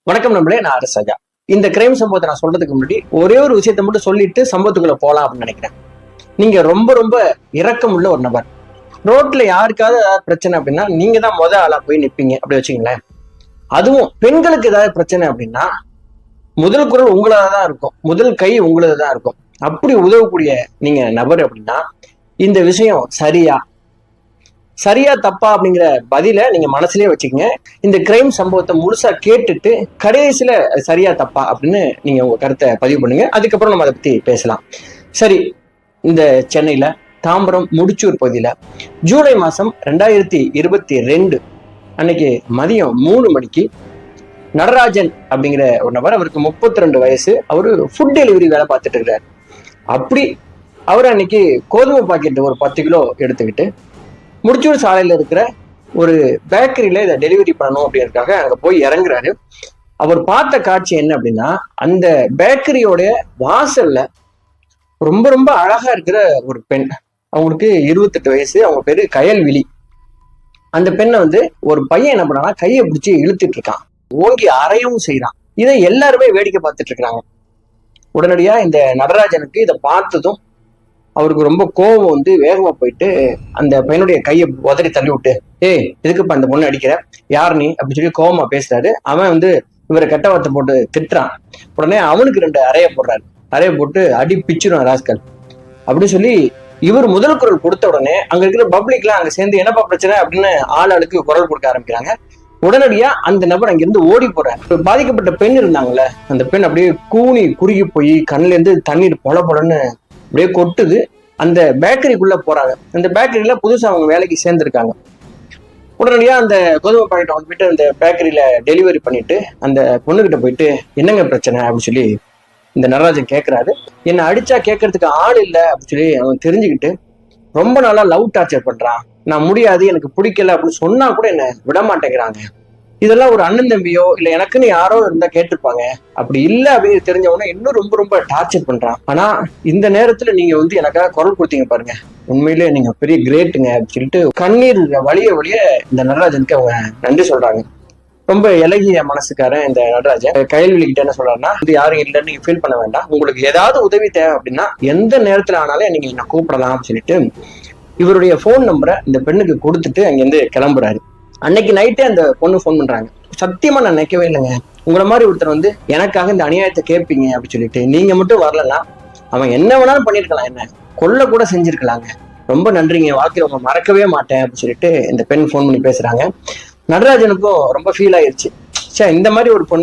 வணக்கம் நம்மளே, நான் அரசஜா. இந்த கிரைம் சம்பவத்தை நான் சொல்றதுக்கு முன்னாடி ஒரே ஒரு விஷயத்த மட்டும் சொல்லிட்டு சம்பவத்துக்குள்ள போலாம் அப்படின்னு நினைக்கிறேன். நீங்க ரொம்ப ரொம்ப இரக்கம் உள்ள ஒரு நபர். ரோட்ல யாருக்காவது ஏதாவது பிரச்சனை அப்படின்னா நீங்க தான் ஆளா போய் நிப்பீங்க அப்படி வச்சுங்களேன். அதுவும் பெண்களுக்கு ஏதாவது பிரச்சனை அப்படின்னா முதல் குரல் உங்களதான் இருக்கும், முதல் கை உங்களதான் இருக்கும். அப்படி உதவக்கூடிய நீங்க நபர் அப்படின்னா இந்த விஷயம் சரியா தப்பா அப்படிங்கிற பதில நீங்க மனசுலயே வச்சுக்கங்க. இந்த கிரைம் சம்பவத்தை முழுசா கேட்டுட்டு கடைசியில சரியா தப்பா அப்படின்னு நீங்க உங்க கருத்தை பதிவு பண்ணுங்க. அதுக்கப்புறம் நம்ம அதை பத்தி பேசலாம். சரி, இந்த சென்னையில தாம்பரம் முடிச்சூர் பகுதியில ஜூலை மாசம் 2022 அன்னைக்கு மதியம் 3 மணிக்கு நடராஜன் அப்படிங்கிற ஒரு நபர், அவருக்கு 32 வயசு, அவரு ஃபுட் டெலிவரி வேலை பார்த்துட்டு இருக்கிறார். அப்படி அவர் அன்னைக்கு கோதுமை பாக்கெட் ஒரு 10 கிலோ எடுத்துக்கிட்டு முடிச்சூர் சாலையில இருக்கிற ஒரு பேக்கரியில இதை டெலிவரி பண்ணணும் அப்படின்றதுக்காக அங்க போய் இறங்குறாரு. அவர் பார்த்த காட்சி என்ன அப்படின்னா, அந்த பேக்கரியோட வாசல்ல ரொம்ப ரொம்ப அழகா இருக்கிற ஒரு பெண், அவங்களுக்கு 28 வயசு, அவங்க பேரு கயல்விழி. அந்த பெண்ணை ஒரு பையன் என்ன பண்ணானா கையை பிடிச்சி இழுத்துட்டு இருக்கான், ஓங்கி அறையவும் செய்யறான். இதை எல்லாருமே வேடிக்கை பார்த்துட்டு இருக்காங்க. உடனடியா இந்த நடராஜனுக்கு இதை பார்த்ததும் அவருக்கு ரொம்ப கோபம் வேகமா போயிட்டு அந்த பையனுடைய கையை உதறி தள்ளி விட்டு, எதுக்குப்பா அந்த பொண்ணு அடிக்கிற, யார் நீ அப்படின்னு சொல்லி கோபமா பேசுறாரு. அவன் இவரை கெட்ட வார்த்தை போட்டு திட்டுறான். உடனே அவனுக்கு 2 அறைய போடுறாரு. அறைய போட்டு அடி பிச்சிரும் ராஸ்கல் அப்படின்னு சொல்லி இவர் முதல் குரல் கொடுத்த உடனே அங்க இருக்கிற பப்ளிக்லாம் அங்க சேர்ந்து என்னப்பா பிரச்சனை அப்படின்னு ஆளுக்கு குரல் கொடுக்க ஆரம்பிக்கிறாங்க. உடனடியா அந்த நபர் அங்கிருந்து ஓடி போறாரு. பாதிக்கப்பட்ட பெண் இருந்தாங்கல்ல, அந்த பெண் அப்படியே கூனி குறுகி போய் கண்ணுல இருந்து தண்ணீர் பொல பொலன்னு அப்படியே கொட்டுது. அந்த பேக்கரிக்குள்ள போறாங்க. அந்த பேக்கரியில புதுசா அவங்க வேலைக்கு சேர்ந்திருக்காங்க. உடனடியா அந்த கோதுமை பாக்கெட் அவங்க போயிட்டு அந்த பேக்கரியில டெலிவரி பண்ணிட்டு அந்த பொண்ணுகிட்ட போயிட்டு, என்னங்க பிரச்சனை அப்படின்னு சொல்லி இந்த நடராஜன் கேட்கிறாரு. என்னை அடிச்சா கேட்கறதுக்கு ஆள் இல்லை அப்படின்னு சொல்லி அவன் தெரிஞ்சுக்கிட்டு ரொம்ப நாளா லவ் டார்ச்சர் பண்றான், நான் முடியாது, எனக்கு பிடிக்கல அப்படின்னு சொன்னா கூட என்ன விட மாட்டேங்கிறாங்க. இதெல்லாம் ஒரு அண்ணன் தம்பியோ இல்ல எனக்குன்னு யாரோ இருந்தா கேட்டிருப்பாங்க, அப்படி இல்லை அப்படின்னு தெரிஞ்சவன இன்னும் ரொம்ப ரொம்ப டார்ச்சர் பண்றான். ஆனா இந்த நேரத்துல நீங்க எனக்காக குரல் கொடுத்தீங்க பாருங்க, உண்மையிலே நீங்க பெரிய கிரேட்டுங்க அப்படின்னு சொல்லிட்டு கண்ணீர் வழிய இந்த நடராஜனுக்கு அவங்க நன்றி சொல்றாங்க. ரொம்ப இலகிய மனசுக்காரன் இந்த நடராஜன். கையல்விக்கிட்ட என்ன சொல்றாருன்னா, யாரும் இல்லைன்னு நீங்க ஃபீல் பண்ண வேண்டாம், உங்களுக்கு ஏதாவது உதவி தேவை அப்படின்னா எந்த நேரத்துல ஆனாலும் நீங்க என்ன கூப்பிடலாம் அப்படின்னு சொல்லிட்டு இவருடைய போன் நம்பரை இந்த பெண்ணுக்கு கொடுத்துட்டு அங்கிருந்து கிளம்புறாரு. அன்னைக்கு நைட்டே அந்த பொண்ணு போன் பண்றாங்க, சத்தியமா நான் நினைக்கவே இல்லைங்க, உங்களை மாதிரி ஒருத்தர் எனக்காக இந்த அநியாயத்தை கேட்பீங்க அப்படின்னு சொல்லிட்டு, நீங்க மட்டும் வரலன்னா அவன் என்ன வேணாலும் பண்ணிருக்கலாம், என்ன கொல்ல கூட செஞ்சிருக்கலாங்க, ரொம்ப நன்றிங்க, வாழ்க்கையில உங்க மறக்கவே மாட்டேன் அப்படின்னு சொல்லிட்டு இந்த பெண் போன் பண்ணி பேசுறாங்க. நடராஜனுக்கும் ரொம்ப ஃபீல் ஆயிருச்சு. இந்த மாதிரி ஒரு பொண்ணு